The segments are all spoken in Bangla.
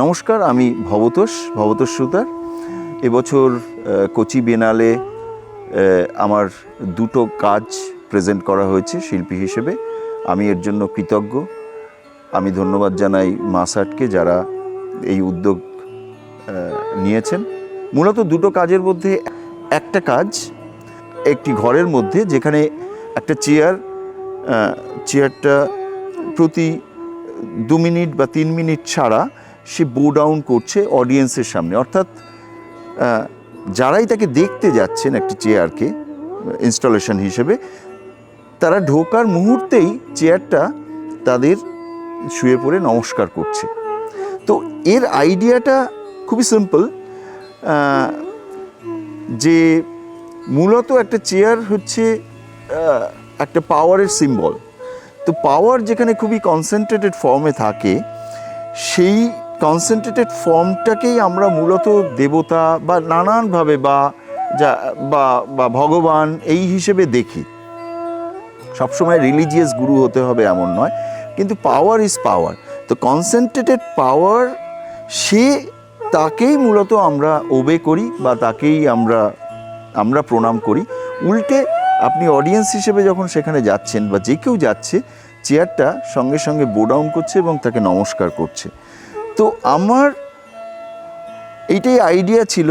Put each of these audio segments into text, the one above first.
নমস্কার, আমি ভবতোষ সুতার। এবছর কোচি বিয়েনালে আমার দুটো কাজ প্রেজেন্ট করা হয়েছে শিল্পী হিসেবে। আমি এর জন্য কৃতজ্ঞ। আমি ধন্যবাদ জানাই মাসআর্টকে, যারা এই উদ্যোগ নিয়েছেন। মূলত দুটো কাজের মধ্যে একটা কাজ একটি ঘরের মধ্যে, যেখানে একটা চেয়ারটা প্রতি 2 মিনিট বা 3 মিনিট ছাড়া সে বো ডাউন করছে অডিয়েন্সের সামনে। অর্থাৎ যারাই তাকে দেখতে যাচ্ছেন একটি চেয়ারকে ইনস্টলেশন হিসেবে, তারা ঢোকার মুহূর্তেই চেয়ারটা তাদের শুয়ে পড়ে নমস্কার করছে। তো এর আইডিয়াটা খুবই সিম্পল, যে মূলত একটা চেয়ার হচ্ছে একটা পাওয়ারের সিম্বল। তো পাওয়ার যেখানে খুবই কনসেন্ট্রেটেড ফর্মে থাকে, সেই কনসেন্ট্রেটেড ফর্মটাকেই আমরা মূলত দেবতা বা নানানভাবে বা ভগবান এই হিসেবে দেখি। সবসময় রিলিজিয়াস গুরু হতে হবে এমন নয়, কিন্তু পাওয়ার ইজ পাওয়ার। তো কনসেন্ট্রেটেড পাওয়ার, তাকেই মূলত আমরা ওবে করি বা তাকেই আমরা প্রণাম করি। উল্টে আপনি অডিয়েন্স হিসেবে যখন সেখানে যাচ্ছেন বা যে কেউ যাচ্ছে, চেয়ারটা সঙ্গে সঙ্গে বো ডাউন করছে এবং তাকে নমস্কার করছে। তো আমার এইটাই আইডিয়া ছিল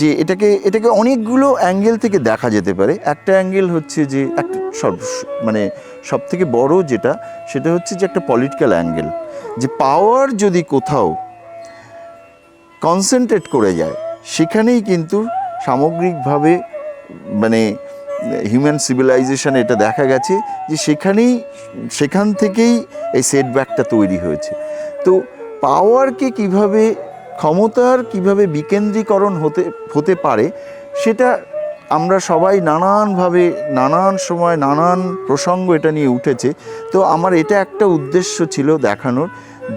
যে এটাকে অনেকগুলো অ্যাঙ্গেল থেকে দেখা যেতে পারে। একটা অ্যাঙ্গেল হচ্ছে যে সব থেকে বড় সেটা হচ্ছে যে একটা পলিটিক্যাল অ্যাঙ্গেল, যে পাওয়ার যদি কোথাও কনসেন্ট্রেট করে যায়, সেখানেই কিন্তু সামগ্রিকভাবে হিউম্যান সিভিলাইজেশন এটা দেখা গেছে যে সেখান থেকেই এই সেটব্যাকটা তৈরি হয়েছে। তো পাওয়ারকে ক্ষমতার কিভাবে বিকেন্দ্রীকরণ হতে পারে, সেটা আমরা সবাই নানানভাবে, নানান সময়, নানান প্রসঙ্গ এটা নিয়ে উঠেছে। তো আমার এটা একটা উদ্দেশ্য ছিল দেখানোর,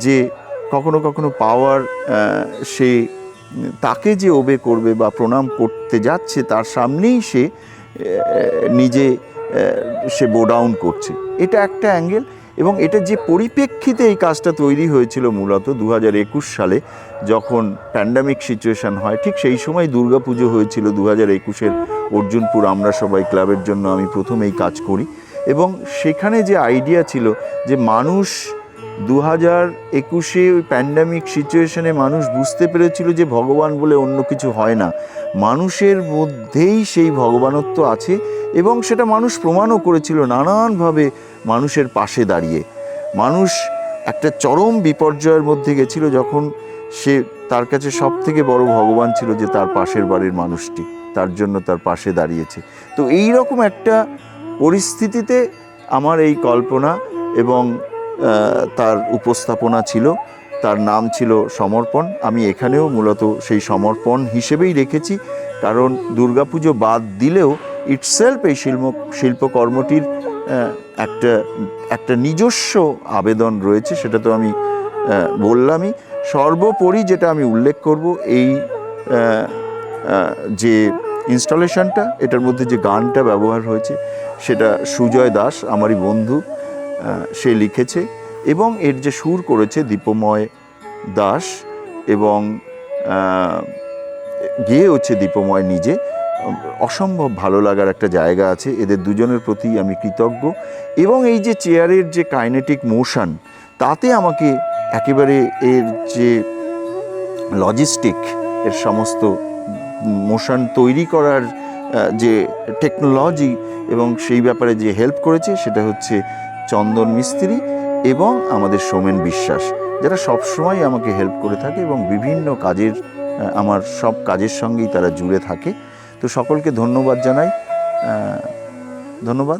যে কখনো কখনো পাওয়ার তাকে যে ওবে করবে বা প্রণাম করতে যাচ্ছে, তার সামনেই সে বো ডাউন করছে। এটা একটা অ্যাঙ্গেল। এবং এটা যে পরিপ্রেক্ষিতে এই কাজটা তৈরি হয়েছিল মূলত 2021 সালে, যখন প্যান্ডামিক সিচুয়েশান হয়, ঠিক সেই সময় দুর্গাপুজো হয়েছিল 2021-এর অর্জুনপুর আমরা সবাই ক্লাবের জন্য আমি প্রথম এই কাজ করি। এবং সেখানে যে আইডিয়া ছিল যে মানুষ 2021-এ ওই প্যান্ডামিক সিচুয়েশনে মানুষ বুঝতে পেরেছিল যে ভগবান বলে অন্য কিছু হয় না, মানুষের মধ্যেই সেই ভগবানত্ব আছে। এবং সেটা মানুষ প্রমাণও করেছিল নানানভাবে। মানুষের পাশে দাঁড়িয়ে মানুষ একটা চরম বিপর্যয়ের মধ্যে গেছিল, যখন তার কাছে সব থেকে বড় ভগবান ছিল যে তার পাশের বাড়ির মানুষটি তার জন্য তার পাশে দাঁড়িয়েছে। তো এই রকম একটা পরিস্থিতিতে আমার এই কল্পনা এবং তার উপস্থাপনা ছিল। তার নাম ছিল সমর্পণ। আমি এখানেও মূলত সেই সমর্পণ হিসেবেই রেখেছি, কারণ দুর্গাপুজো বাদ দিলেও ইটসেলফ এই শিল্পকর্মটির একটা নিজস্ব আবেদন রয়েছে। সেটা তো আমি বললামই। সর্বোপরি যেটা আমি উল্লেখ করব, এই যে ইনস্টলেশনটা, এটার মধ্যে যে গানটা ব্যবহার হয়েছে, সেটা সুজয় দাস, আমারই বন্ধু, সে লিখেছে। এবং এর যে সুর করেছে দীপময় দাস, এবং গেয়ে হচ্ছে দীপময় নিজে। অসম্ভব ভালো লাগার একটা জায়গা আছে। এদের দুজনের প্রতি আমি কৃতজ্ঞ। এবং এই যে চেয়ারের যে কাইনেটিক মোশন, তাতে আমাকে একেবারে এর যে লজিস্টিক, এর সমস্ত মোশন তৈরি করার যে টেকনোলজি, এবং সেই ব্যাপারে যে হেল্প করেছে, সেটা হচ্ছে চন্দন মিস্ত্রি এবং আমাদের সোমেন বিশ্বাস, যারা সবসময় আমাকে হেল্প করে থাকে এবং বিভিন্ন আমার সব কাজের সঙ্গেই তারা জুড়ে থাকে। তো সকলকে ধন্যবাদ জানাই। ধন্যবাদ।